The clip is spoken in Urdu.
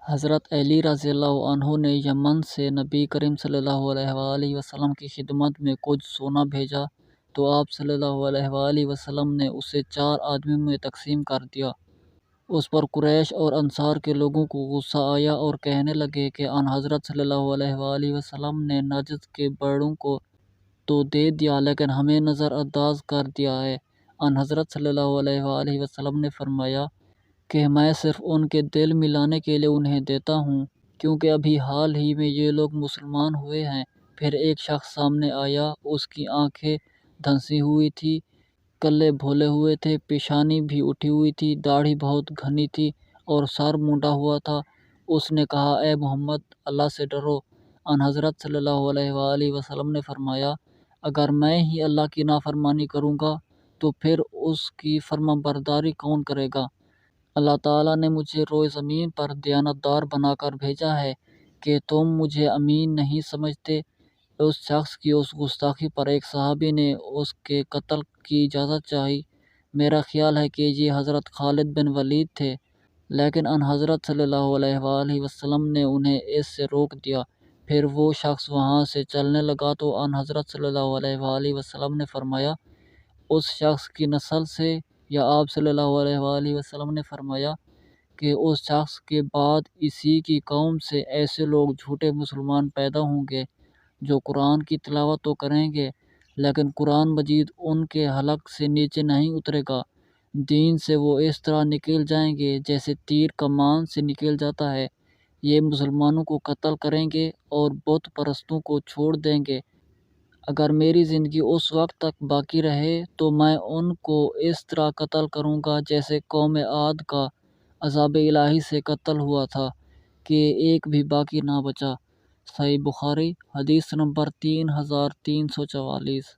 حضرت علی رضی اللہ عنہ نے یمن سے نبی کریم صلی اللہ علیہ وآلہ وسلم کی خدمت میں کچھ سونا بھیجا تو آپ صلی اللہ علیہ وآلہ وسلم نے اسے 4 آدمیوں میں تقسیم کر دیا۔ اس پر قریش اور انصار کے لوگوں کو غصہ آیا اور کہنے لگے کہ آن حضرت صلی اللہ علیہ وآلہ وسلم نے نجد کے بڑوں کو تو دے دیا لیکن ہمیں نظر انداز کر دیا ہے۔ آن حضرت صلی اللہ علیہ وآلہ وسلم نے فرمایا کہ میں صرف ان کے دل ملانے کے لیے انہیں دیتا ہوں، کیونکہ ابھی حال ہی میں یہ لوگ مسلمان ہوئے ہیں۔ پھر ایک شخص سامنے آیا، اس کی آنکھیں دھنسی ہوئی تھی، کلے بھولے ہوئے تھے، پیشانی بھی اٹھی ہوئی تھی، داڑھی بہت گھنی تھی اور سر مونڈا ہوا تھا۔ اس نے کہا، اے محمد، اللہ سے ڈرو۔ آن حضرت صلی اللہ علیہ وآلہ وسلم نے فرمایا، اگر میں ہی اللہ کی نافرمانی کروں گا تو پھر اس کی فرمانبرداری کون کرے گا؟ اللہ تعالیٰ نے مجھے روئے زمین پر دیانتدار بنا کر بھیجا ہے کہ تم مجھے امین نہیں سمجھتے۔ اس شخص کی اس گستاخی پر ایک صحابی نے اس کے قتل کی اجازت چاہی۔ میرا خیال ہے کہ یہ حضرت خالد بن ولید تھے، لیکن ان حضرت صلی اللہ علیہ وآلہ وسلم نے انہیں اس سے روک دیا۔ پھر وہ شخص وہاں سے چلنے لگا تو ان حضرت صلی اللہ علیہ وآلہ وسلم نے فرمایا، اس شخص کی نسل سے؟ یا آپ صلی اللہ علیہ وآلہ وسلم نے فرمایا کہ اس شخص کے بعد اسی کی قوم سے ایسے لوگ جھوٹے مسلمان پیدا ہوں گے جو قرآن کی تلاوت تو کریں گے لیکن قرآن مجید ان کے حلق سے نیچے نہیں اترے گا۔ دین سے وہ اس طرح نکل جائیں گے جیسے تیر کمان سے نکل جاتا ہے۔ یہ مسلمانوں کو قتل کریں گے اور بت پرستوں کو چھوڑ دیں گے۔ اگر میری زندگی اس وقت تک باقی رہے تو میں ان کو اس طرح قتل کروں گا جیسے قوم عاد کا عذاب الہی سے قتل ہوا تھا کہ ایک بھی باقی نہ بچا۔ صحیح بخاری، حدیث نمبر 3344۔